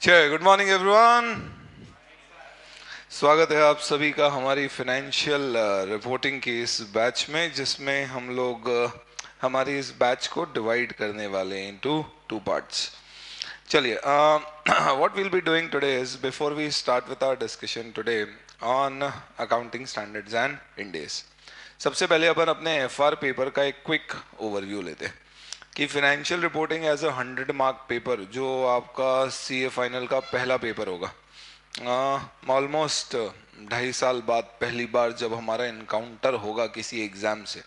चलिए, good morning everyone. स्वागत है आप सभी का हमारी फाइनेंशियल रिपोर्टिंग की इस बैच में, जिसमें हम लोग हमारी इस बैच को डिवाइड करने वाले हैं इनटू टू पार्ट्स। चलिए, what will be doing today is, before we start with our discussion today on accounting standards and Ind AS, सबसे पहले अपन अपने एफआर पेपर का एक क्विक ओवरव्यू लेते हैं कि financial reporting as a 100 mark paper, जो आपका सीए फाइनल का पहला पेपर होगा, ऑलमोस्ट 2.5 साल बाद पहली बार जब हमारा इनकाउंटर होगा किसी एग्जाम से।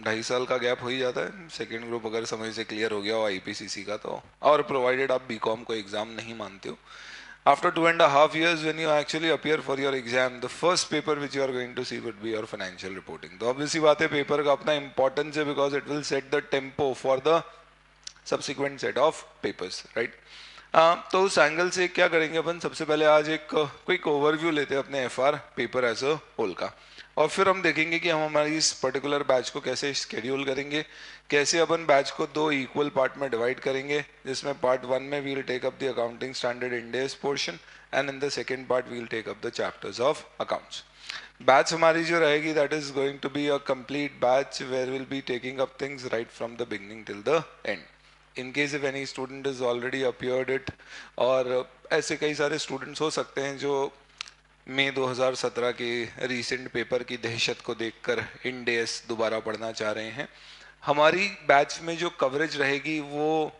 2.5 साल का गैप हो ही जाता है, सेकेंड ग्रुप अगर समय से क्लियर हो गया हो आईपीसीसी का तो, और प्रोवाइडेड आप बीकॉम को एग्जाम नहीं मानते हो, after 2.5 years when you actually appear for your exam, the first paper which you are going to see would be your financial reporting. तो obviously बात है, पेपर का अपना importance है because it will set the tempo for the subsequent set of papers, right? तो उस angle से क्या करेंगे अपन, सबसे पहले आज एक क्विक ओवरव्यू लेते हैं अपने FR paper as a whole का, और फिर हम देखेंगे कि हम हमारी इस पर्टिकुलर बैच को कैसे शेड्यूल करेंगे, कैसे अपन बैच को दो इक्वल पार्ट में डिवाइड करेंगे, जिसमें पार्ट 1 में we will take up the accounting standard Ind AS portion and in the second part we will take up the chapters of accounts. Batch हमारी जो रहेगी that is going to be a complete batch where will be taking up things right from the beginning till the end, in case if any student is already appeared it, और ऐसे कई सारे students हो सकते हैं जो मई 2017 के recent paper की दहशत को देखकर इंड एस दोबारा पढ़ना चाह रहे हैं। हमारी बैच में जो कवरेज रहेगी वो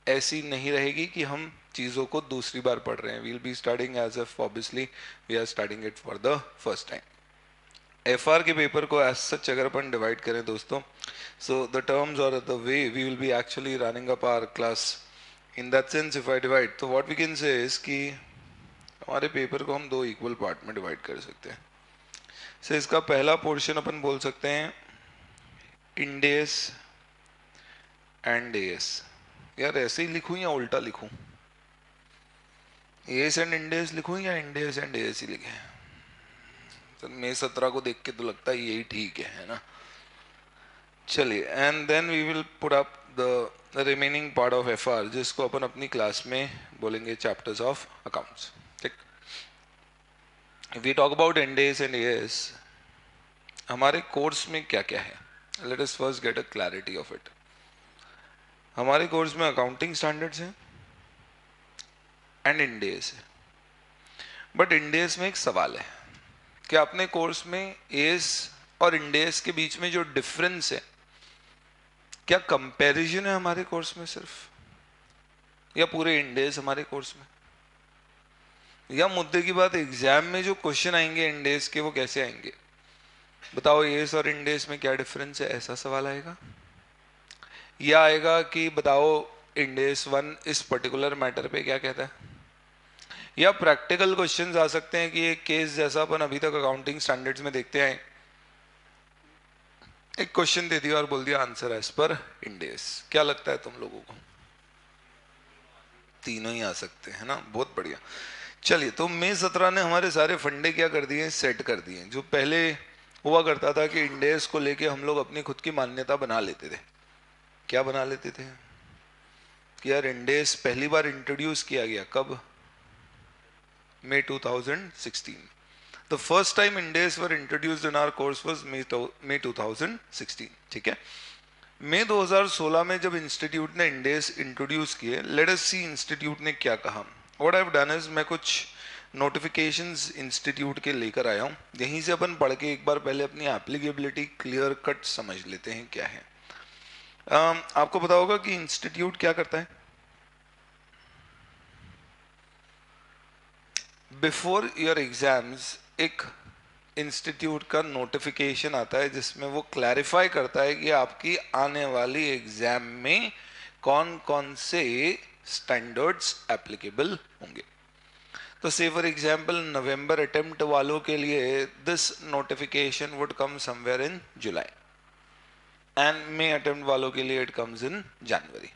ऐसी नहीं रहेगी कि हम चीज़ों को दूसरी बार पढ़ रहे हैं। We will be starting as if obviously we are starting it for the first time. FR के पेपर को एज सच अगर अपन डिवाइड करें दोस्तों, सो द टर्म्स और the way we will be actually running up our class in that sense, if I divide, तो what we can say is कि हमारे पेपर को हम दो इक्वल पार्ट में डिवाइड कर सकते हैं। से इसका पहला पोर्शन अपन बोल सकते हैं इंड एस एंड एस। यार ऐसे ही लिखूं या उल्टा लिखूं, एस एंड इंड एस लिखूं या इंड एस एंड एस ही लिखे? तो मई 17 को देख के तो लगता है यही ठीक है ना। चलिए, and then we will put up the remaining part of FR, जिसको अपन अपनी क्लास में बोलेंगे चैप्टर्स ऑफ अकाउंट्स। ठीक, if we talk about Ind AS and AS, हमारे कोर्स में क्या क्या है, let us first get a clarity of it. हमारे कोर्स में अकाउंटिंग स्टैंडर्ड्स हैं एंड इंड एस है, बट इंड एस में एक सवाल है कि अपने कोर्स में एस और इंड एस के बीच में जो डिफरेंस है, क्या कंपैरिजन है हमारे कोर्स में सिर्फ, या पूरे इंड एस हमारे कोर्स में, या मुद्दे की बात एग्जाम में जो क्वेश्चन आएंगे इंड एस के वो कैसे आएंगे? बताओ एस और इंड एस में क्या डिफरेंस है, ऐसा सवाल आएगा? या आएगा कि बताओ इंड एस 1 इस पर्टिकुलर मैटर पे क्या कहता है? या प्रैक्टिकल क्वेश्चंस आ सकते हैं कि एक केस जैसा अपन अभी तक अकाउंटिंग स्टैंडर्ड्स में देखते हैं, एक क्वेश्चन दे दिया और बोल दिया answer as per Ind AS. क्या लगता है तुम लोगों को? तीनों ही आ सकते हैं ना, बहुत बढ़िया। चलिए, तो मई 17 ने हमारे सारे फंडे क्या कर दिए, सेट कर दिए। जो पहले हुआ करता था कि इंड एस को लेके हम लोग अपनी खुद की मान्यता बना लेते थे। क्या बना लेते थे कि यार इंड एस पहली बार इंट्रोड्यूस किया गया कब? मई 2016। The first time Ind AS were introduced in our course was May 2016। ठीक है, मई 2016 में जब इंस्टीट्यूट ने इंड एस इंट्रोड्यूस किए, लेट अस सी इंस्टीट्यूट ने क्या कहा। What I have done is, मैं कुछ नोटिफिकेशंस इंस्टीट्यूट के लेकर आया हूँ, यहीं से अपन पढ़ के एक बार पहले अपनी एप्लीकेबिलिटी क्लियर कट समझ लेते हैं क्या है। आपको पता होगा कि इंस्टीट्यूट क्या करता है, बिफोर योर एग्जाम्स एक इंस्टीट्यूट का नोटिफिकेशन आता है जिसमें वो क्लैरिफाई करता है कि आपकी आने वाली एग्जाम में कौन कौन से स्टैंडर्ड्स एप्लीकेबल होंगे। तो से फॉर एग्जांपल नवंबर अटेम्प्ट वालों के लिए this notification would come somewhere in July, and May attempt वालों के लिए इट कम्स इन जनवरी।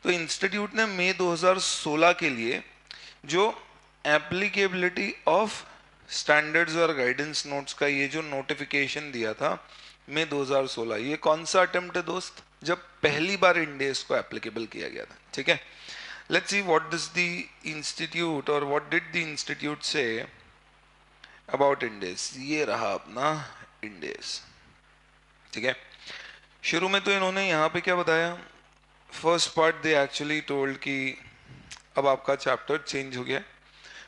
तो इंस्टीट्यूट ने मई 2016 के लिए जो एप्लीकेबिलिटी ऑफ स्टैंडर्ड्स और गाइडेंस नोट्स का ये जो नोटिफिकेशन दिया था मई 2016, ये कौन सा अटेम्प्ट है दोस्त? जब पहली बार इंड एस को एप्लीकेबल किया गया था। ठीक है, Let's see what does the institute or what did the institute say about इंडेस. ये रहा अपना इंडेस. ठीक है, शुरू में तो इन्होंने यहाँ पे क्या बताया, first part they actually told कि अब आपका चैप्टर चेंज हो गया.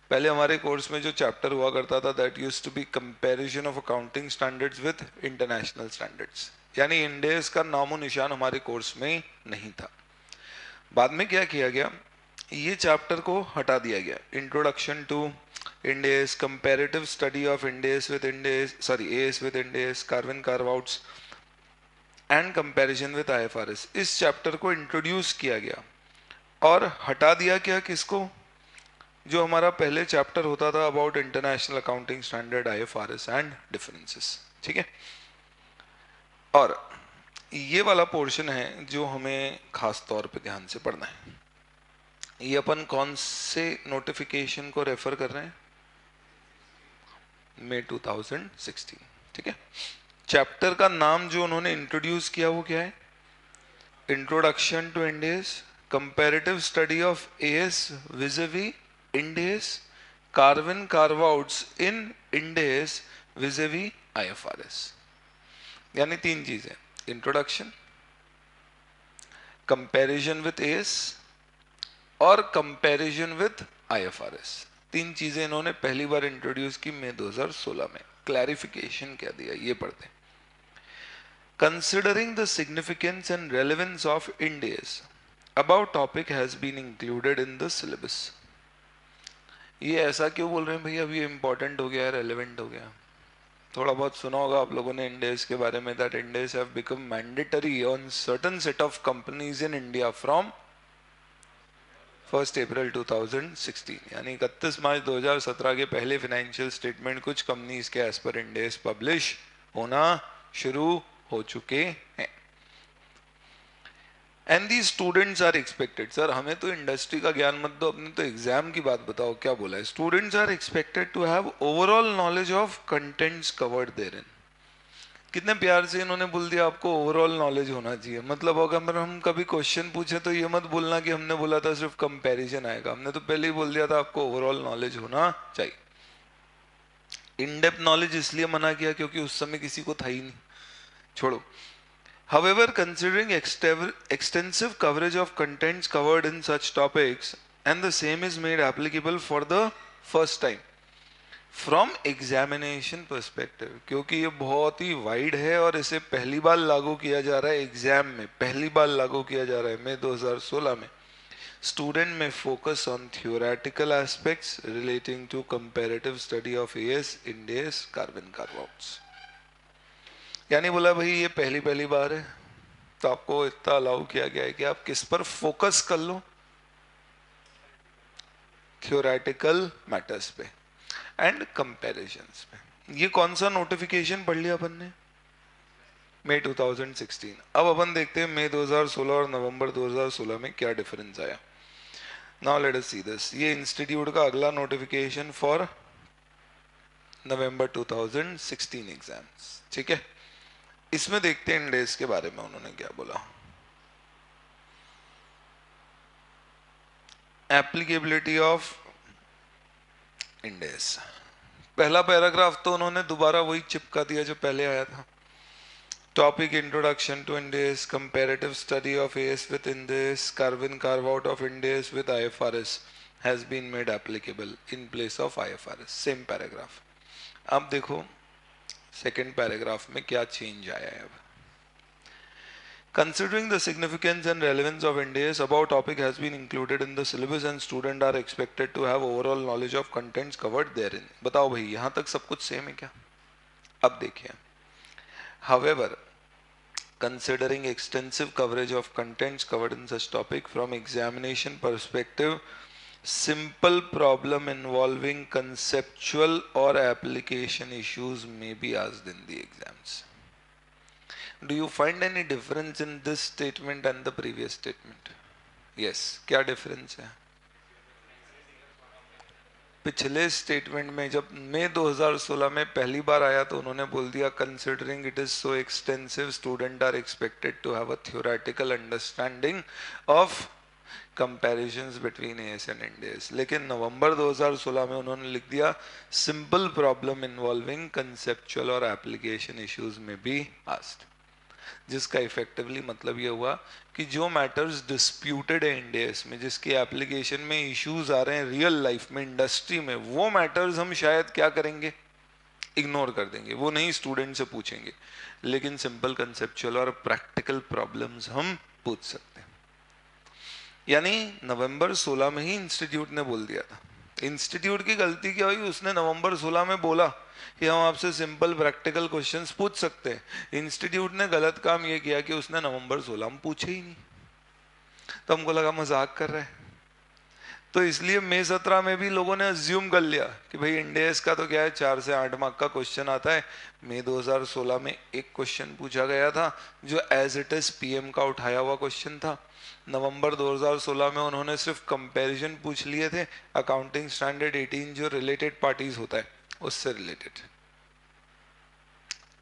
पहले हमारे कोर्स में जो चैप्टर हुआ करता था that used to be comparison of accounting standards with international standards, यानी इंडेस का नामो निशान हमारे कोर्स में नहीं था. बाद में क्या किया गया, ये चैप्टर को हटा दिया गया. Introduction to Ind AS, comparative study of Ind AS with Ind AS, sorry AS with Ind AS, carve in carve outs and comparison with IFRS, इस चैप्टर को इंट्रोड्यूस किया गया और हटा दिया क्या, किसको, जो हमारा पहले चैप्टर होता था about international accounting standard, IFRS and differences. ठीक है, और ये वाला पोर्शन है जो हमें खास तौर पे ध्यान से पढ़ना है. ये अपन कौन से नोटिफिकेशन को रेफर कर रहे हैं, मई 2016. ठीक है, चैप्टर का नाम जो उन्होंने इंट्रोड्यूस किया वो क्या है, introduction to Ind AS, comparative study of AS vis a vis Ind AS, carve in carve outs in Ind AS vis a vis IFRS. यानी तीन चीजें, इंट्रोडक्शन, कंपैरिजन विद एएस और कंपैरिजन विद आईएफआरएस. तीन चीजें इन्होंने पहली बार इंट्रोड्यूस की मई 2016 में. क्लैरिफिकेशन क्या दिया ये पढ़ते हैं. Considering the significance and relevance of Ind AS, about topic has been included in the syllabus. ये ऐसा क्यों बोल रहे हैं भैया, अभी इंपॉर्टेंट हो गया, रेलेवेंट हो गया. थोड़ा बहुत सुना होगा आप लोगों ने इंडेस के बारे में, that Ind AS have become mandatory on certain set of companies in India from 1 April 2016, यानी 31 मार्च 2017 के पहले फाइनेंशियल स्टेटमेंट कुछ कंपनीज के एज पर इंडेस पब्लिश होना शुरू हो चुके हैं. And the students are expected, sir हमें तो इंडस्ट्री का ज्ञान मत दो, अपने तो एग्जाम की बात बताओ, क्या बोला है, students are expected to have overall knowledge of contents covered therein. कितने प्यार से इन्होंने बोल दिया आपको ओवरऑल नॉलेज होना चाहिए. मतलब अगर हम कभी क्वेश्चन पूछे तो ये मत बोलना कि हमने बोला था सिर्फ कंपैरिजन आएगा, हमने तो पहले ही बोल दिया था आपको ओवरऑल नॉलेज होना चाहिए. इन डेप्थ नॉलेज इसलिए मना किया क्योंकि उस समय किसी को था ही नहीं, छोड़ो. However, considering extensive coverage of contents covered in such topics, and the same is made applicable for the first time from examination perspective, क्योंकि ये बहुत ही वाइड है और इसे पहली बार लागू किया जा रहा है एग्जाम में, पहली बार लागू किया जा रहा है मई 2016 में. स्टूडेंट में focus on theoretical aspects relating to comparative study of AS, Ind AS, carve in carve outs. यानी बोला भाई ये पहली बार है तो आपको इतना अलाउ किया गया है कि आप किस पर फोकस कर लो, थियोरेटिकल मैटर्स पे एंड कंपैरिजंस पे. ये कौन सा नोटिफिकेशन पढ़ लिया अपन ने, मई 2016. अब अपन देखते हैं मई 2016 और नवंबर 2016 में क्या डिफरेंस आया. Now let us see this. ये इंस्टीट्यूट का अगला नोटिफिकेशन फॉर नवंबर 2016 एग्जाम्स. ठीक है, इसमें देखते हैं इंडेस के बारे में उन्होंने क्या बोला. एप्लीकेबिलिटी ऑफ इंडेस, पहला पैराग्राफ तो उन्होंने दोबारा वही चिपका दिया जो पहले आया था. Topic introduction to Ind AS, comparative study of AS with Ind AS, carve in carve out of Ind AS with IFRS has been made applicable in place of IFRS. Same paragraph. अब देखो सेकेंड पैराग्राफ में क्या चेंज आया है. अब considering the significance and relevance of INDAS, above topic has been included in the syllabus and students are expected to have overall knowledge of contents covered therein. बताओ भाई यहाँ तक सब कुछ सेम है क्या. अब देखिए, however, considering extensive coverage of contents covered in such topic from examination perspective, simple problem involving conceptual or application issues may be asked in the exams. Do you find any difference in this statement and the previous statement? Yes, क्या difference है. पिछले statement में जब मई 2016 में पहली बार आया तो उन्होंने बोल दिया considering it is so extensive, student are expected to have a theoretical understanding of comparisons between AS and Ind AS. लेकिन नवंबर 2016 में उन्होंने लिख दिया सिंपल प्रॉब्लम इन्वॉल्विंग कंसेप्चुअल और एप्लीकेशन इश्यूज में बी आस्क्ड, जिसका इफेक्टिवली मतलब ये हुआ कि जो मैटर्स डिस्प्यूटेड है एनडीएस में, जिसके एप्लीकेशन में इश्यूज आ रहे हैं रियल लाइफ में, इंडस्ट्री में, वो मैटर्स हम शायद क्या करेंगे, इग्नोर कर देंगे, वो नहीं स्टूडेंट से पूछेंगे, लेकिन सिंपल कंसेप्चुअल और प्रैक्टिकल प्रॉब्लम्स हम पूछ सकते हैं। यानी नवंबर 16 में ही इंस्टीट्यूट ने बोल दिया था। इंस्टीट्यूट की गलती क्या हुई, उसने नवंबर 16 में बोला कि हम आपसे सिंपल प्रैक्टिकल क्वेश्चंस पूछ सकते हैं। इंस्टीट्यूट ने गलत काम ये किया कि उसने नवंबर 16 में पूछे ही नहीं, तो हमको लगा मजाक कर रहे हैं। तो इसलिए मई 17 में भी लोगों ने अज्यूम कर लिया कि भाई इंडेस का तो क्या है, 4 से 8 मार्क का क्वेश्चन आता है। मई 2016 में एक क्वेश्चन पूछा गया था जो एज इट इज पीएम का उठाया हुआ क्वेश्चन था। नवंबर 2016 में उन्होंने सिर्फ कंपैरिजन पूछ लिए थे, अकाउंटिंग स्टैंडर्ड 18 जो रिलेटेड पार्टीज होता है उससे रिलेटेड।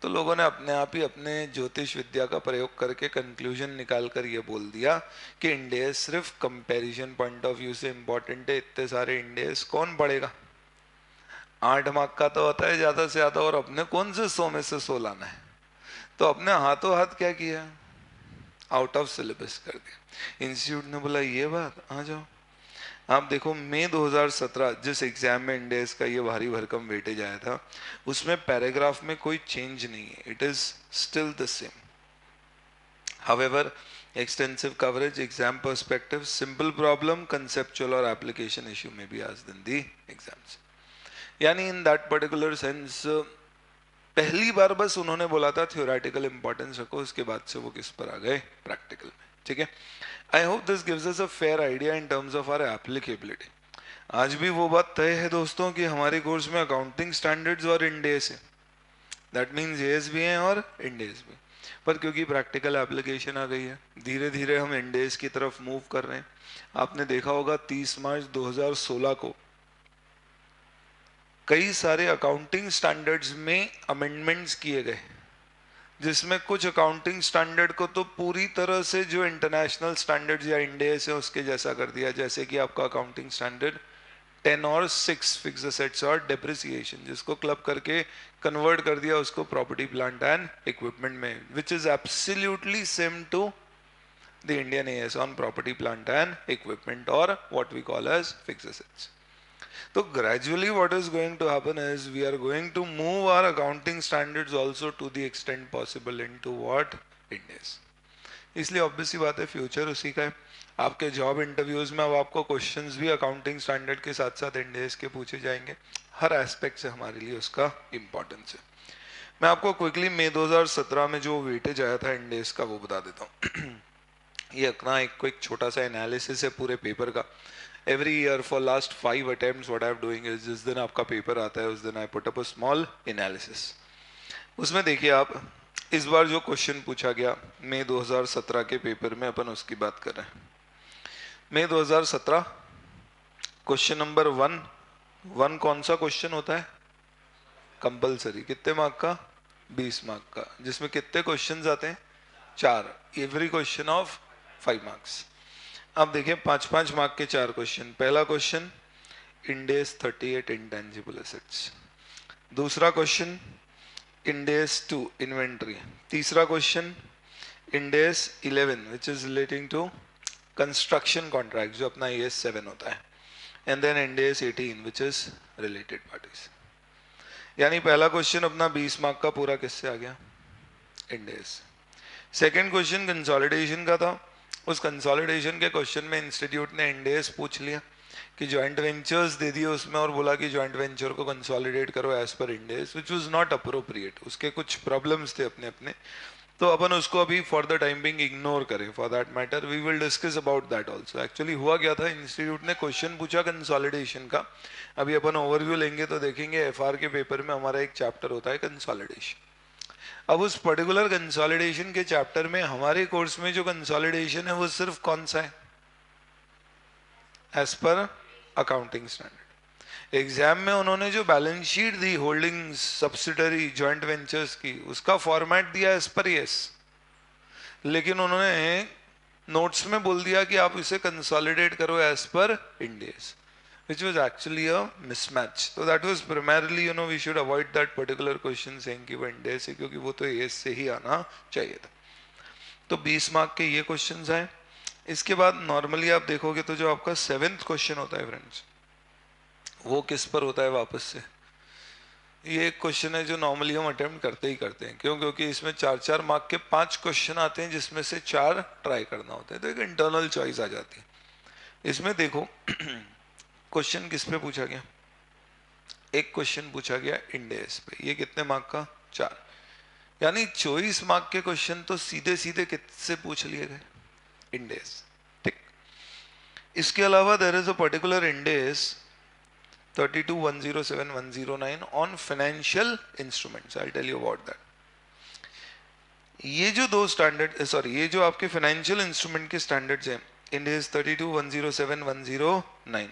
तो लोगों ने अपने आप ही अपने ज्योतिष विद्या का प्रयोग करके कंक्लूजन निकाल कर ये बोल दिया कि इंडेस सिर्फ कंपैरिजन पॉइंट ऑफ व्यू से इंपॉर्टेंट है। इतने सारे इंडेस कौन पढ़ेगा, 8 मार्क का तो होता है ज्यादा से ज्यादा, और अपने कौन से 100 में से 100 लाना है। तो अपने हाथों हाथ क्या किया, आउट ऑफ सिलेबस कर दिया। इंस्टीट्यूट ने बोला ये बात, आ जाओ आप देखो मई 2017 जिस एग्जाम में इंडेस का ये भारी भरकम वेटेज आया था, उसमें पैराग्राफ में कोई चेंज नहीं है, it is still the same. However extensive coverage, exam perspective, simple problem, conceptual और एप्लीकेशन इश्यू में भी आज दिन दी एग्जाम्स। यानी इन दैट पर्टिकुलर सेंस पहली बार बस उन्होंने बोला था थ्योरेटिकल इंपॉर्टेंस रखो, उसके बाद से वो किस पर आ गए, प्रैक्टिकल में। ठीक है, I hope this gives us a fair idea in terms of our applicability. आज भी वो बात तय है दोस्तों कि हमारे कोर्स में अकाउंटिंग स्टैंडर्ड्स और इंडेस है, दैट मीन्स एएस भी हैं और इंडेस भी। पर क्योंकि प्रैक्टिकल एप्लीकेशन आ गई है, धीरे धीरे हम इंडेस की तरफ मूव कर रहे हैं। आपने देखा होगा 30 मार्च 2016 को कई सारे अकाउंटिंग स्टैंडर्ड्स में अमेंडमेंट्स किए गए, जिसमें कुछ अकाउंटिंग स्टैंडर्ड को तो पूरी तरह से जो इंटरनेशनल स्टैंडर्ड्स या इंडेस है उसके जैसा कर दिया। जैसे कि आपका अकाउंटिंग स्टैंडर्ड 10 और 6 फिक्स एसेट्स और डेप्रिसिएशन, जिसको क्लब करके कन्वर्ट कर दिया उसको प्रॉपर्टी प्लांट एंड इक्विपमेंट में, which is absolutely same to the Indian AS on property plant and equipment और what we call as fixed assets. So gradually what is going to happen is we are going to move our accounting standards also to the extent possible into what Indians। इसलिए obvious सी बात है future उसी का है। आपके job interviews में अब आपको क्वेश्चंस भी अकाउंटिंग स्टैंडर्ड के साथ साथ इंडेस के पूछे जाएंगे। हर एस्पेक्ट से हमारे लिए उसका इम्पोर्टेंस है। मैं आपको क्विकली मई 2017 में जो वेटेज आया था इंडेस का वो बता देता हूँ। ये अपना एक छोटा सा एनालिसिस है पूरे पेपर का। Every year for last 5 attempts what I am doing is जिस दिन आपका पेपर आता है उस दिन I put up a small analysis। उसमें देखिए आप, इस बार जो क्वेश्चन पूछा गया मई 2017 के पेपर में, अपन उसकी बात कर रहे हैं। मई 2017 क्वेश्चन नंबर 1 कौन सा क्वेश्चन होता है, कंपलसरी, कितने मार्क का, 20 मार्क का, जिसमें कितने क्वेश्चन आते हैं, 4, एवरी क्वेश्चन ऑफ 5 मार्क्स। अब देखिए 5-5 मार्क के 4 क्वेश्चन। पहला क्वेश्चन इंडेस 38 इंटेंजिबल एसेट्स, दूसरा क्वेश्चन इंडेस 2 इन्वेंट्री, तीसरा question Ind AS 11 which is relating to construction contract जो अपना ES 7 होता है, and then Ind AS 18 which is related parties. यानी पहला क्वेश्चन अपना 20 मार्क का पूरा किससे आ गया, इंडेस। सेकेंड क्वेश्चन कंसोलिडेशन का था, उस कंसोलिडेशन के क्वेश्चन में इंस्टीट्यूट ने इंडेस पूछ लिया कि जॉइंट वेंचर्स दे दिए उसमें, और बोला कि जॉइंट वेंचर को कंसोलिडेट करो एज पर Ind AS, which was not appropriate. उसके कुछ प्रॉब्लम्स थे अपने अपने, तो अपन उसको अभी for the time being ignore करें। For that matter we will discuss about that also. Actually हुआ क्या था, इंस्टीट्यूट ने क्वेश्चन पूछा कंसोलिडेशन का। अभी अपन ओवरव्यू लेंगे तो देखेंगे FR के पेपर में हमारा एक चैप्टर होता है कंसोलिडेशन। अब उस पर्टिकुलर कंसोलिडेशन के चैप्टर में हमारे कोर्स में जो कंसोलिडेशन है वो सिर्फ कौन सा है, as per accounting standard. Exam में उन्होंने जो बैलेंस शीट दी होल्डिंग्स, सब्सिडरी, जॉइंट वेंचर्स की, उसका फॉर्मेट दिया एज पर ES, लेकिन उन्होंने नोट्स में बोल दिया कि आप इसे कंसोलिडेट करो as per Ind AS, which was actually a mismatch. So that was primarily, we should avoid that particular question saying कि वो इंड एज से, क्योंकि वो तो एज से ही आना चाहिए था। तो 20 मार्क के ये क्वेश्चंस आए। इसके बाद नॉर्मली आप देखोगे तो जो आपका 7th क्वेश्चन होता है फ्रेंड्स, वो किस पर होता है वापस से? ये एक क्वेश्चन है जो नॉर्मली हम अटेम्प्ट करते ही करते हैं। क्यों? क्योंकि इसमें 4-4 मार्क के 5 क्वेश्चन आते हैं, जिसमें से 4 ट्राई करना होता है, तो एक इंटरनल चॉइस आ जाती है। इसमें देखो क्वेश्चन किस पे पूछा गया? एक क्वेश्चन पूछा गया इंड एज पे, ये कितने मार्क का? 4। यानी 24 मार्क के क्वेश्चन तो सीधे सीधे किससे पूछ लिए गए? Ind AS. ठीक। इसके अलावा there is a particular Ind AS 32107109 on financial instruments. I tell you about that. ये जो दो स्टैंडर्ड, सॉरी, ये जो आपके फाइनेंशियल इंस्ट्रूमेंट के स्टैंडर्ड्स हैं, इंड एज 32107109,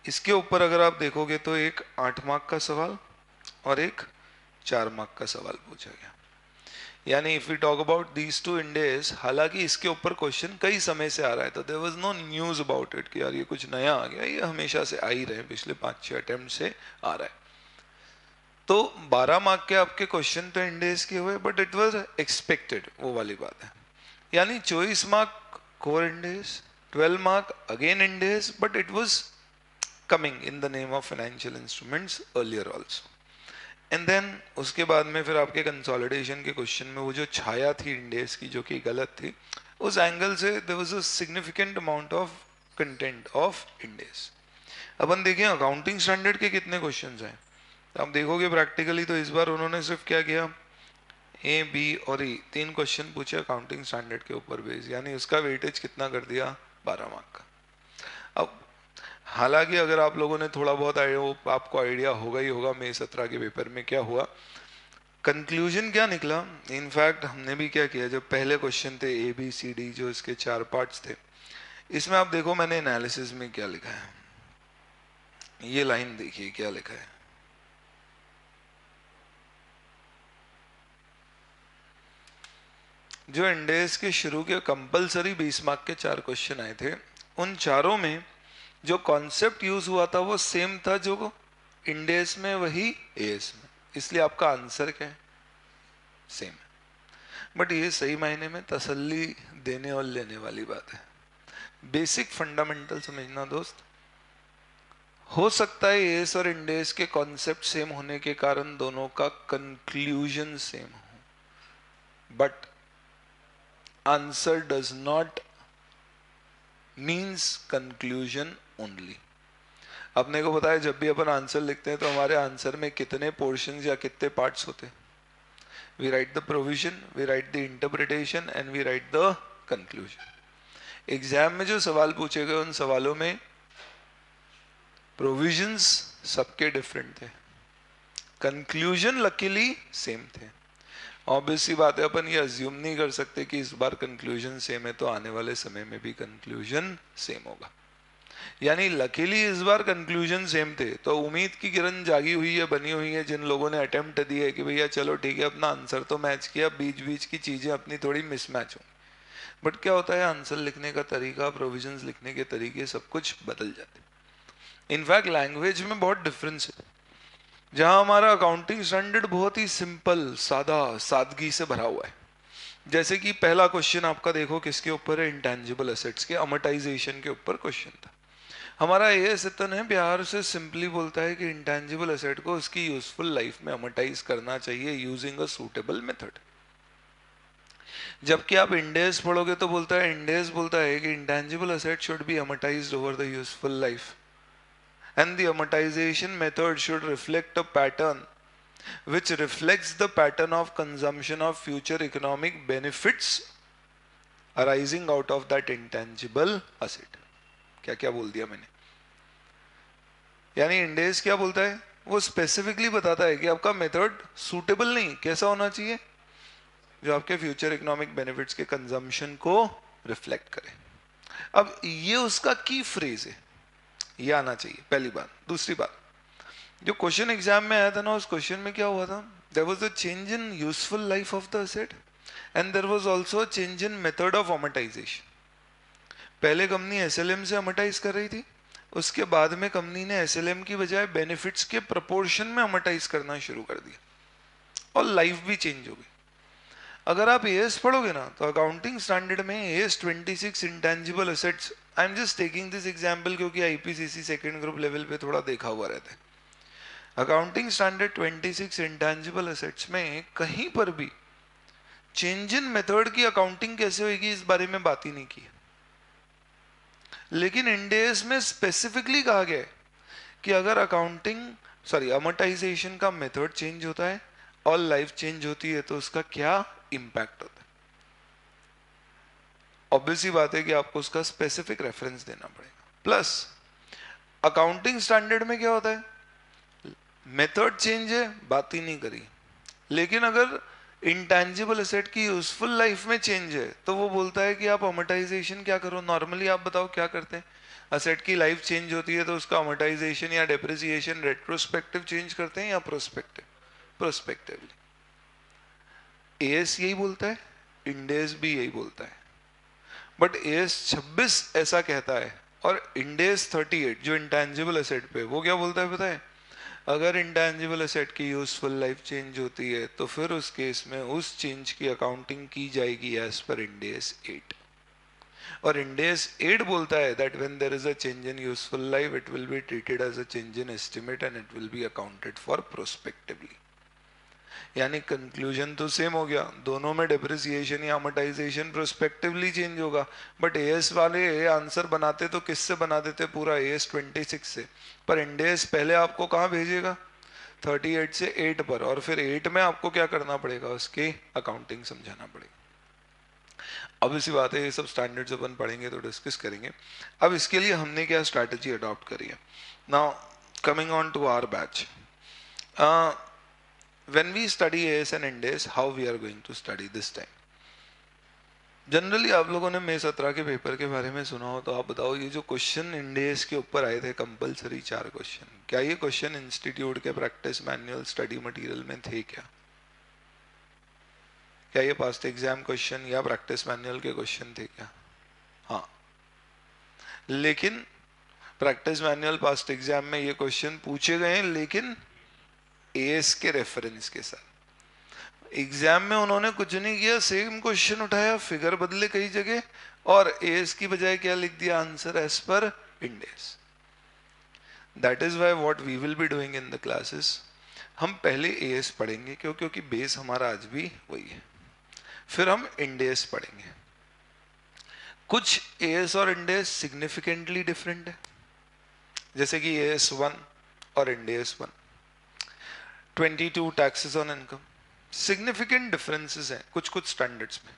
इसके ऊपर अगर आप देखोगे तो एक 8 मार्क का सवाल और एक 4 मार्क का सवाल पूछा गया। यानी if we talk about these two Ind ASes, हालांकि इसके ऊपर क्वेश्चन कई समय से आ रहा है, तो there was no news about it कि यार ये कुछ नया आ गया, ये हमेशा से आ ही रहे, पिछले 5-6 अटेम्प्ट से आ रहा है। तो 12 मार्क के आपके क्वेश्चन तो इंडेज के हुए, बट इट वाज एक्सपेक्टेड, वो वाली बात है। यानी 24 mark core इंडेज, 12 mark again इंडेज, but it was coming in the name of financial instruments earlier also. And then उसके बाद में फिर आपके कंसोलिडेशन के क्वेश्चन में वो जो छाया थी इंडेज की, जो कि गलत थी, उस एंगल से there was a significant amount of content of इंडेज। अपन देखें अकाउंटिंग स्टैंडर्ड के कितने क्वेश्चंस हैं, तो आप देखोगे प्रैक्टिकली तो इस बार उन्होंने सिर्फ क्या किया, ए, बी और ई 3 क्वेश्चन पूछे अकाउंटिंग स्टैंडर्ड के ऊपर बेस, यानी उसका वेटेज कितना कर दिया? 12 मार्क का। अब हालांकि अगर आप लोगों ने थोड़ा बहुत आपको आइडिया होगा ही होगा मई 17 के पेपर में क्या हुआ, कंक्लूजन क्या निकला। इनफैक्ट हमने भी क्या किया, जो पहले क्वेश्चन थे ए बी सी डी, जो इसके 4 पार्ट्स थे, इसमें आप देखो मैंने एनालिसिस में क्या लिखा है, ये लाइन देखिए क्या लिखा है। जो इंडेज के शुरू के कंपलसरी 20 मार्क के 4 क्वेश्चन आए थे, उन चारों में जो कॉन्सेप्ट यूज हुआ था वो सेम था जो इंडेज में, वही एएस में, इसलिए आपका आंसर क्या है? सेम है। बट ये सही मायने में तसल्ली देने और लेने वाली बात है। बेसिक फंडामेंटल समझना दोस्त, हो सकता है एएस और इंडेज के कॉन्सेप्ट सेम होने के कारण दोनों का कंक्लूजन सेम हो, but answer does not means conclusion only. अपने को पता है जब भी अपन आंसर लिखते हैं तो हमारे आंसर में कितने पोर्शंस या कितने पार्ट्स होते हैं? We write the provision, we write the interpretation and we write the conclusion. Exam में जो सवाल पूछे गए उन सवालों में प्रोविजंस सबके डिफरेंट थे, कंक्लूजन लकीली सेम थे। ऑब्वियसली बात है, अपन ये अज्यूम नहीं कर सकते कि इस बार कंक्लूजन सेम है तो आने वाले समय में भी कंक्लूजन सेम होगा। यानी लकीली इस बार कंक्लूजन सेम थे, तो उम्मीद की किरण जागी हुई है, बनी हुई है जिन लोगों ने अटेम्प्ट दिए कि भैया चलो ठीक है अपना आंसर तो मैच किया, बीच बीच की चीजें अपनी थोड़ी मिसमैच होंगी, बट क्या होता है आंसर लिखने का तरीका, प्रोविजंस लिखने के तरीके सब कुछ बदल जाते। इनफैक्ट लैंग्वेज में बहुत डिफरेंस है। जहां हमारा अकाउंटिंग स्टैंडर्ड बहुत ही सिंपल, सादा, सादगी से भरा हुआ है, जैसे कि पहला क्वेश्चन आपका देखो किसके ऊपर है? इंटेंजिबल एसेट्स के अमोर्टाइजेशन के ऊपर क्वेश्चन था। हमारा एएस इतन है बिहार से सिंपली बोलता है कि इंटेंजिबल एसेट को उसकी यूजफुल लाइफ में अमोर्टाइज करना चाहिए यूजिंग अ सूटेबल मेथड। जबकि आप इंडेज पढ़ोगे तो बोलता है, इंडेज बोलता है कि intangible asset should be amortised over the useful life and the amortization method should reflect a pattern which reflects the pattern of consumption of future economic benefits arising out of that intangible asset। क्या क्या बोल दिया मैंने? यानी इंडेज क्या बोलता है, वो स्पेसिफिकली बताता है कि आपका मेथड सूटेबल नहीं, कैसा होना चाहिए, जो आपके फ्यूचर इकोनॉमिक बेनिफिट्स के कंजम्पशन को रिफ्लेक्ट करे। अब ये उसका की फ्रेज है, ये आना चाहिए, पहली बात। दूसरी बात, जो क्वेश्चन एग्जाम में आया था ना, उस क्वेश्चन में क्या हुआ था? There was a change in useful life of the asset and there was also a change in method of amortisation. पहले कंपनी एसएलएम से अमोर्टाइज कर रही थी, उसके बाद में कंपनी ने एसएलएम की बजाय बेनिफिट्स के प्रोपोर्शन में अमोर्टाइज करना शुरू कर दिया और लाइफ भी चेंज हो गई। अगर आप एएस पढ़ोगे ना तो अकाउंटिंग स्टैंडर्ड में as 26 intangible assets, I am just taking this example क्योंकि आईपीसीसी सेकंड ग्रुप लेवल पे थोड़ा देखा हुआ रहता है। अकाउंटिंग स्टैंडर्ड 26 इंटेंजिबल एसेट्स में कहीं पर भी चेंज इन मेथड की अकाउंटिंग कैसे होगी इस बारे में बात ही नहीं की। लेकिन इंडेस में स्पेसिफिकली कहा गया है कि अगर अमोर्टाइजेशन का मेथड चेंज होता है और लाइफ चेंज होती है तो उसका क्या इंपैक्ट होता है। ऑब्वियस ही बात है कि आपको उसका स्पेसिफिक रेफरेंस देना पड़ेगा। प्लस अकाउंटिंग स्टैंडर्ड में क्या होता है, मेथड चेंज है, बात ही नहीं करी, लेकिन अगर इंटेंजिबल एसेट की यूजफुल लाइफ में चेंज है तो वो बोलता है कि आप अमोर्टाइजेशन क्या करो। नॉर्मली आप बताओ क्या करते हैं, असेट की लाइफ चेंज होती है तो उसका अमोर्टाइजेशन या डेप्रिसिएशन रेट्रोस्पेक्टिव चेंज करते हैं या प्रोस्पेक्टिव, प्रोस्पेक्टिवली। एएस यही बोलता है, इंडेस भी यही बोलता है, बट एएस 26 ऐसा कहता है और इंडेस 38 जो इंटेंजिबल एसेट पे वो क्या बोलता है पता है, अगर इंटेंजिबल एसेट की यूजफुल लाइफ चेंज होती है तो फिर उस केस में उस चेंज की अकाउंटिंग की जाएगी एज पर इंडेस 8। और इंडेस 8 बोलता है that when there is a change in useful life it will be treated as a change in estimate and it will be accounted for prospectively. यानी कंक्लूजन तो सेम हो गया, दोनों में डेप्रिसिएशन या अमोर्टाइजेशन प्रोस्पेक्टिवली चेंज होगा। But AS वाले answer बनाते तो किससे बना देते, पूरा एएस 26 से, पर इंडेस पहले आपको कहाँ भेजेगा 38 से 8 पर, और फिर 8 में आपको क्या करना पड़ेगा, उसके अकाउंटिंग समझाना पड़ेगा। अब इसी बात है, ये सब स्टैंडर्ड्स अपन पढ़ेंगे तो डिस्कस करेंगे। अब इसके लिए हमने क्या स्ट्रैटेजी अडॉप्ट करी है। Now coming on to our batch, when we study AS and INDES, how we are going to study this time? Generally आप लोगों ने मई 17 के पेपर के बारे में सुना हो तो आप बताओ, ये जो क्वेश्चन इंडेस के ऊपर आए थे कंपलसरी 4 क्वेश्चन, क्या ये क्वेश्चन इंस्टीट्यूट के प्रैक्टिस मैनुअल स्टडी मटेरियल में थे क्या ये पास्ट एग्जाम क्वेश्चन या प्रैक्टिस मैनुअल के क्वेश्चन थे क्या? हाँ, लेकिन प्रैक्टिस मैनुअल पास्ट एग्जाम में ये क्वेश्चन पूछे गए, लेकिन एएस के रेफरेंस के साथ। एग्जाम में उन्होंने कुछ नहीं किया, सेम क्वेश्चन उठाया, फिगर बदले कई जगह, और एएस की बजाय क्या लिख दिया, आंसर एज पर Ind AS. That is why what we will be doing in the classes, हम पहले एएस पढ़ेंगे क्योंकि बेस हमारा आज भी वही है, फिर हम इंडेस पढ़ेंगे। कुछ एएस और इंडेस सिग्निफिकेंटली डिफरेंट है, जैसे कि एएस 1 और इंडेस 1, 22 taxes on income, significant differences हैं कुछ कुछ स्टैंडर्ड्स में।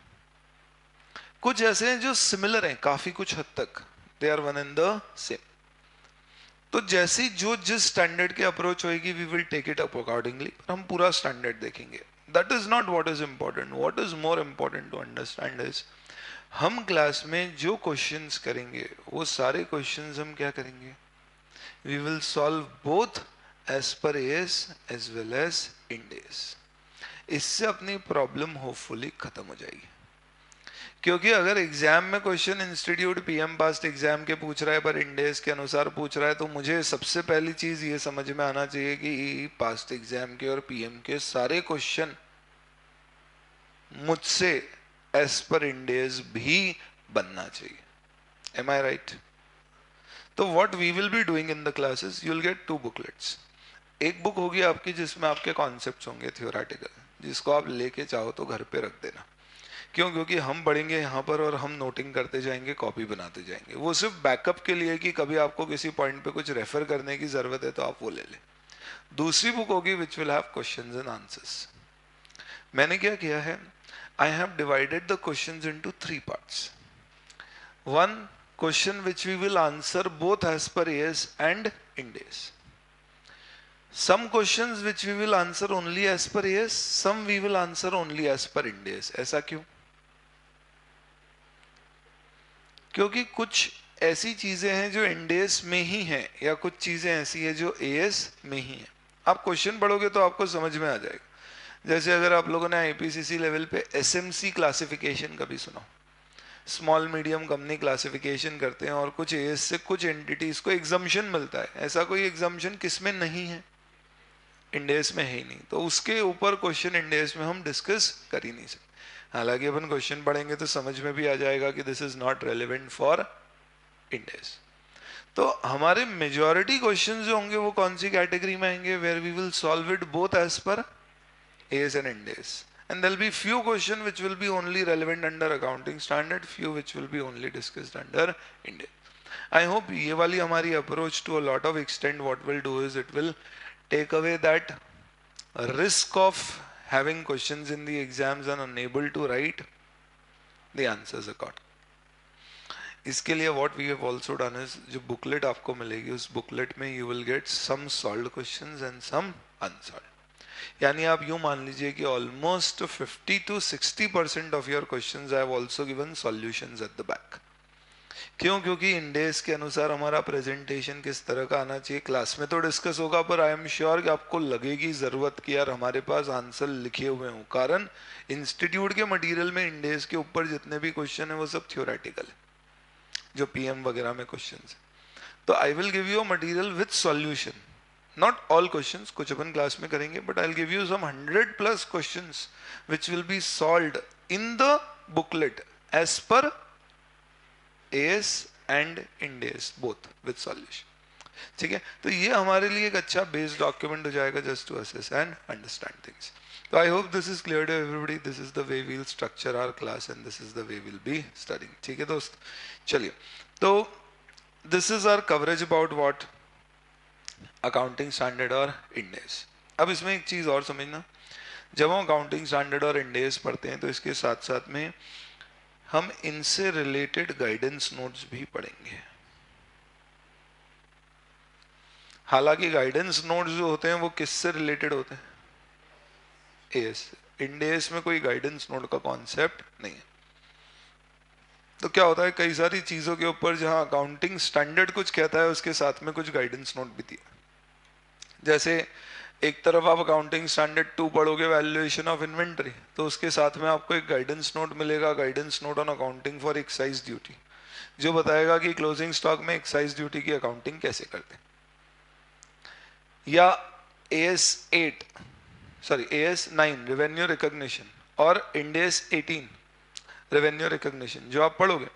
कुछ ऐसे हैं जो सिमिलर हैं काफी कुछ हद तक, they are one and the same. तो जैसी जो जिस स्टैंडर्ड की अप्रोच होगी we will take it up accordingly, हम पूरा स्टैंडर्ड देखेंगे। That is not what is important, what is more important to understand is, हम क्लास में जो क्वेश्चंस करेंगे वो सारे क्वेश्चंस हम क्या करेंगे, we will solve both as per AS as well as Ind AS. इससे अपनी प्रॉब्लम होपफुली खत्म हो जाएगी, क्योंकि अगर एग्जाम में question institute PM past exam के पूछ रहा है पर इंडेस के अनुसार पूछ रहा है, तो मुझे सबसे पहली चीज ये समझ में आना चाहिए कि पास्ट एग्जाम के और पीएम के सारे क्वेश्चन मुझसे एज पर इंडेस भी बनना चाहिए। Am I right? तो what we will be doing in the classes, you will get 2 booklets. एक बुक होगी आपकी जिसमें आपके कॉन्सेप्ट्स होंगे थियोरेटिकल, जिसको आप लेके चाहो तो घर पे रख देना। क्यों? क्योंकि हम पढ़ेंगे यहाँ पर और हम नोटिंग करते जाएंगे, कॉपी बनाते जाएंगे। वो सिर्फ बैकअप के लिए कि कभी आपको किसी पॉइंट पे कुछ रेफर करने की जरूरत है तो आप वो ले लें। दूसरी बुक होगी which will have questions and answers. मैंने क्या किया है, I have divided the questions into 3 parts. One question which we will answer both as per AS and Ind AS, some questions which we will answer only as per AS, some we will answer only as per INDES। ऐसा क्यों? क्योंकि कुछ ऐसी चीजें हैं जो इंडेस में ही हैं या कुछ चीजें ऐसी हैं जो एएस में ही हैं। आप क्वेश्चन पढ़ोगे तो आपको समझ में आ जाएगा। जैसे अगर आप लोगों ने आईपीसीसी लेवल पे एसएमसी क्लासिफिकेशन कभी सुना, स्मॉल मीडियम कंपनी क्लासिफिकेशन करते हैं और कुछ एएस से कुछ एंटिटीज को एग्जम्पशन मिलता है, ऐसा कोई एग्जम्पशन किसमें नहीं है? इंडेस में है ही नहीं, तो उसके ऊपर क्वेश्चन इंडेस में हम डिस्कस कर ही नहीं सकते। हालांकि अपन क्वेश्चन पढ़ेंगे तो समझ में भी आ जाएगा कि this is not relevant for Ind AS. तो हमारे मेजॉरिटी क्वेश्चंस जो होंगे वो कौन सी कैटेगरी में आएंगे? Where we will solve it both as per AS and Ind AS, and there'll be few question which will be only relevant under accounting standard, few which will be only discussed under India. I hope ये वाली हमारी approach to a lot of extent what will do is it will take away that risk of having questions in the exams and unable to write the answers according. इसके लिए what we have also done is जो booklet आपको मिलेगी उस booklet में you will get some solved questions and some unsolved. यानी आप यूं मान लीजिए कि almost 50 to 60% of your questions I have also given solutions at the back. क्यों? क्योंकि इंडेस के अनुसार हमारा प्रेजेंटेशन किस तरह का आना चाहिए क्लास में तो डिस्कस होगा, पर आई एम श्योर कि आपको लगेगी जरूरत कि यार हमारे पास आंसर लिखे हुए हों, कारण इंस्टीट्यूट के मटेरियल में इंडेस के ऊपर जितने भी क्वेश्चन है वो सब थ्योरेटिकल है, जो पीएम वगैरह में क्वेश्चन है। तो I will give you material with solution, not all questions, कुछ अपन क्लास में करेंगे, but I'll give you some 100+ questions which will be solved in the booklet as per AS and INDAS both with solution. ठीक है, तो ये हमारे लिए एक अच्छा बेस डॉक्यूमेंट हो जाएगा just to assess and understand things. So I hope this is clear to everybody. This is the way we'll structure our class and this is the way we'll be studying. ठीक है दोस्त, चलिए, तो this is our coverage about what accounting standard और इंडेस। अब इसमें एक चीज और समझना, जब हम अकाउंटिंग स्टैंडर्ड और इंडेस पढ़ते हैं तो इसके साथ साथ में हम इनसे रिलेटेड गाइडेंस नोट्स भी पढ़ेंगे। हालांकि गाइडेंस नोट्स जो होते हैं वो किससे रिलेटेड होते हैं? एएस। इंडेस में कोई गाइडेंस नोट का कॉन्सेप्ट नहीं है। तो क्या होता है, कई सारी चीजों के ऊपर जहां अकाउंटिंग स्टैंडर्ड कुछ कहता है उसके साथ में कुछ गाइडेंस नोट भी दिया। जैसे एक तरफ आप अकाउंटिंग स्टैंडर्ड 2 पढ़ोगे वैल्यूएशन ऑफ इन्वेंटरी, तो उसके साथ में आपको एक गाइडेंस नोट मिलेगा, guidance note on accounting for excise duty, जो बताएगा कि क्लोजिंग स्टॉक में एक्साइज ड्यूटी की अकाउंटिंग कैसे करते हैं। या AS 9 रेवेन्यू रिकॉग्निशन और इंडेस 18 रेवेन्यू रिकॉग्निशन जो आप पढ़ोगे,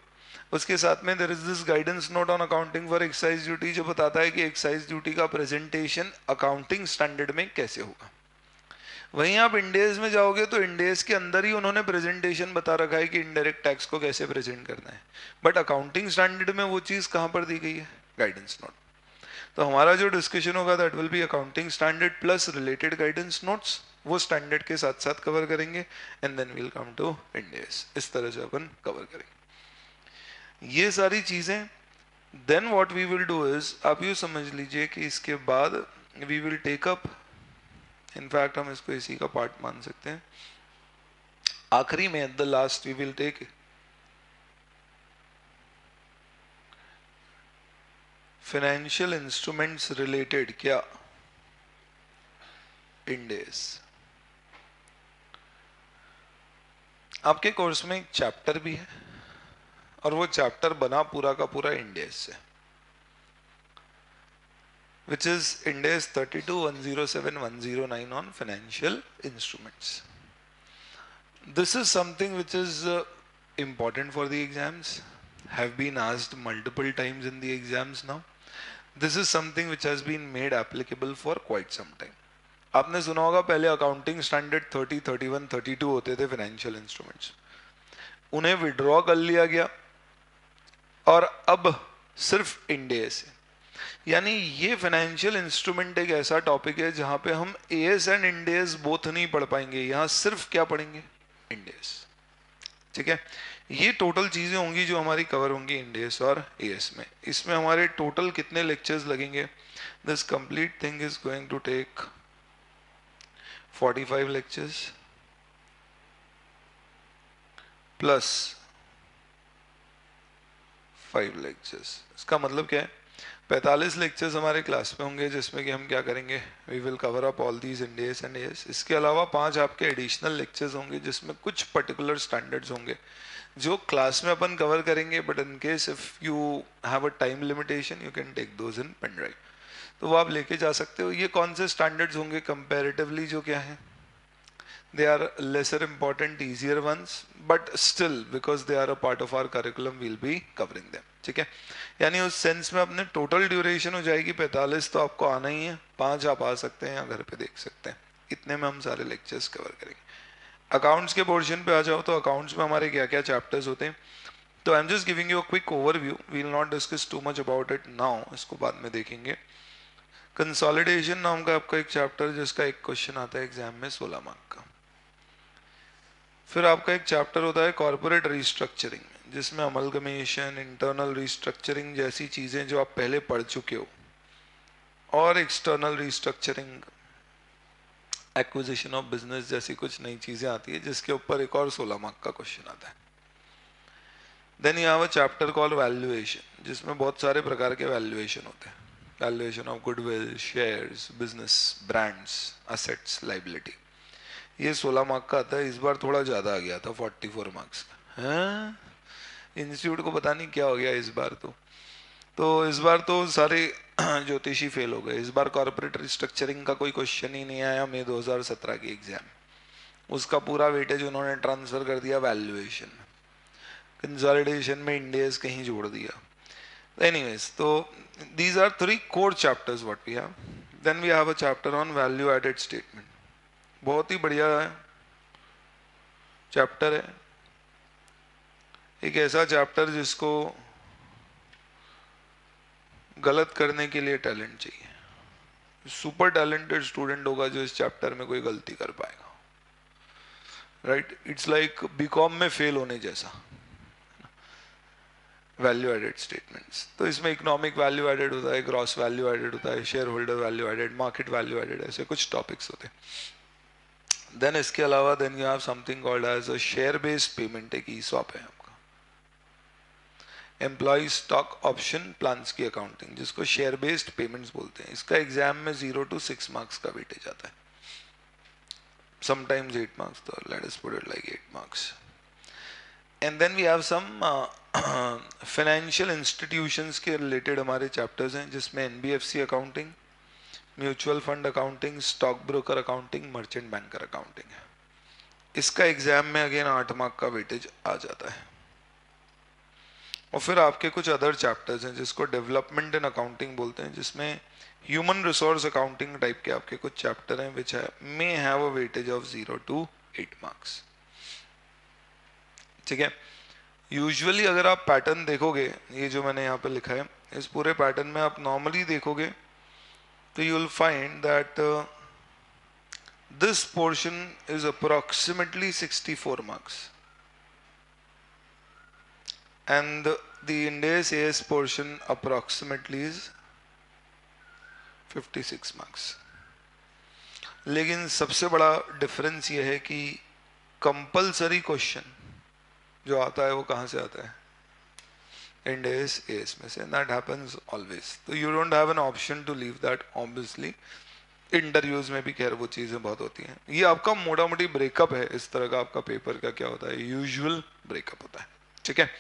उसके साथ में there is this guidance note on accounting for excise duty, जो बताता है कि एक्साइज ड्यूटी का प्रेजेंटेशन अकाउंटिंग स्टैंडर्ड में कैसे होगा। वहीं आप इंडेस में जाओगे तो इंडेस के अंदर ही उन्होंने प्रेजेंटेशन बता रखा है कि इनडायरेक्ट टैक्स को कैसे प्रेजेंट करना है, बट अकाउंटिंग स्टैंडर्ड में वो चीज कहां पर दी गई है? Guidance note. तो हमारा जो डिस्कशन होगा that will be accounting standard plus related guidance notes, वो स्टैंडर्ड के साथ साथ कवर करेंगे and then will come to Ind AS. इस तरह से अपन कवर करेंगे ये सारी चीजें। Then what we will do is, आप यू समझ लीजिए कि इसके बाद we will take up, in fact हम इसको इसी का पार्ट मान सकते हैं, आखिरी में at the last we will take financial instruments related क्या? इंडेस। आपके कोर्स में एक चैप्टर भी है और वो चैप्टर बना पूरा का पूरा इंडेस से, which is Index 32-107-109 on financial instruments. This is something which is important for the exams, have been asked multiple times in the exams now. This is something which has been made applicable for quite some time. आपने सुना होगा पहले accounting standard 30, 31, 32 होते थे financial instruments, उन्हें withdraw कर लिया गया और अब सिर्फ इंडेस है। यानी ये फाइनेंशियल इंस्ट्रूमेंट एक ऐसा टॉपिक है जहां पे हम एएस एंड इंडेस बोथ नहीं पढ़ पाएंगे, यहां सिर्फ क्या पढ़ेंगे? इंडेस। ठीक है, ये टोटल चीजें होंगी जो हमारी कवर होंगी इंडेस और एएस में। इसमें हमारे टोटल कितने लेक्चर्स लगेंगे? This complete thing is going to take 45 lectures plus 5 lectures. इसका मतलब क्या है 45 लेक्चर्स हमारे क्लास में होंगे, जिसमें कि हम क्या करेंगे, we will cover up all these Ind AS and AS. इसके अलावा 5 आपके एडिशनल लेक्चर्स होंगे, जिसमें कुछ पर्टिकुलर स्टैंडर्ड्स होंगे जो क्लास में अपन कवर करेंगे, but in case if you have a time limitation you can take those in pen drive, तो वो आप लेके जा सकते हो। ये कौन से स्टैंडर्ड्स होंगे कंपैरेटिवली, जो क्या है, they are lesser important, easier ones, but still because they are a part of our curriculum we'll be covering them, ठीक है। यानी उस सेंस में अपने टोटल ड्यूरेशन हो जाएगी 45, तो आपको आना ही है, 5 आप आ सकते हैं या घर पे देख सकते हैं, इतने में हम सारे लेक्चर्स कवर करेंगे। अकाउंट्स के पोर्शन पे आ जाओ, तो अकाउंट्स में हमारे क्या क्या चैप्टर्स होते हैं, तो I am just giving you a quick overview, we will not discuss too much about it now, इसको बाद में देखेंगे। कंसोलिडेशन नाम का आपका एक चैप्टर, जिसका एक क्वेश्चन आता है एग्जाम में 16 मार्क का। फिर आपका एक चैप्टर होता है कॉर्पोरेट रिस्ट्रक्चरिंग, जिसमें अमलगमेशन, इंटरनल रिस्ट्रक्चरिंग जैसी चीज़ें जो आप पहले पढ़ चुके हो, और external restructuring, acquisition of business जैसी कुछ नई चीज़ें आती है, जिसके ऊपर एक और 16 मार्क का क्वेश्चन आता है। Then you have a chapter called valuation, जिसमें बहुत सारे प्रकार के वैल्यूएशन होते हैं, valuation of goodwill, shares, business, brands, assets, liability. ये 16 मार्क का आता है, इस बार थोड़ा ज़्यादा आ गया था, 44 मार्क्स का। हाँ, इंस्टीट्यूट को पता नहीं क्या हो गया इस बार, तो इस बार तो सारे ज्योतिषी फेल हो गए। इस बार कॉर्पोरेट रिस्ट्रक्चरिंग का कोई क्वेश्चन ही नहीं आया मई 2017 की एग्जाम, उसका पूरा वेटेज उन्होंने ट्रांसफर कर दिया वैल्यूएशन, कंसोलिडेशन में इंडियस कहीं जोड़ दिया। एनीवेज, तो these are 3 core chapters what we have. Then we have a chapter on value added statement, बहुत ही बढ़िया है चैप्टर है, एक ऐसा चैप्टर जिसको गलत करने के लिए टैलेंट चाहिए। सुपर टैलेंटेड स्टूडेंट होगा जो इस चैप्टर में कोई गलती कर पाएगा, राइट। इट्स लाइक बीकॉम में फेल होने जैसा, वैल्यू एडेड स्टेटमेंट्स। तो इसमें इकोनॉमिक वैल्यू एडेड होता है, ग्रॉस वैल्यू एडेड होता है, shareholder value added, market value added, ऐसे कुछ टॉपिक्स होते हैं। देन इसके अलावा then you have something called as a share based payment, एक ईसॉप है आपका, एम्प्लॉय स्टॉक ऑप्शन प्लान्स की अकाउंटिंग, जिसको शेयर बेस्ड पेमेंट्स बोलते हैं। इसका एग्जाम में 0 to 6 मार्क्स का वेटेज आता है, समटाइम्स 8 मार्क्स, तो let us put it like 8 marks. And then we have some financial institutions के रिलेटेड हमारे चैप्टर्स हैं, जिसमें NBFC accounting, mutual fund accounting, stock broker accounting, merchant banker accounting है। इसका एग्जाम में अगेन 8 मार्क का weightage आ जाता है। और फिर आपके कुछ अदर चैप्टर्स हैं जिसको डेवलपमेंट इन अकाउंटिंग बोलते हैं, जिसमें ह्यूमन रिसोर्स अकाउंटिंग टाइप के आपके कुछ चैप्टर हैं which may have a weightage of 0 to 8 marks, ठीक है। यूजुअली अगर आप पैटर्न देखोगे, ये जो मैंने यहाँ पे लिखा है, इस पूरे पैटर्न में आप नॉर्मली देखोगे तो you will find that this portion is approximately 64 marks and the India's AS portion approximately is 56 marks। लेकिन सबसे बड़ा डिफरेंस ये है कि कंपलसरी क्वेश्चन जो आता है वो कहाँ से आता है, India's AS में से, that happens always। तो you don't have an option to leave that obviously। Interviews में भी खैर वो चीज़ें बहुत होती हैं। ये आपका मोटा मोटी ब्रेकअप है, इस तरह का आपका पेपर का क्या होता है, यूजुअल ब्रेकअप होता है, ठीक है।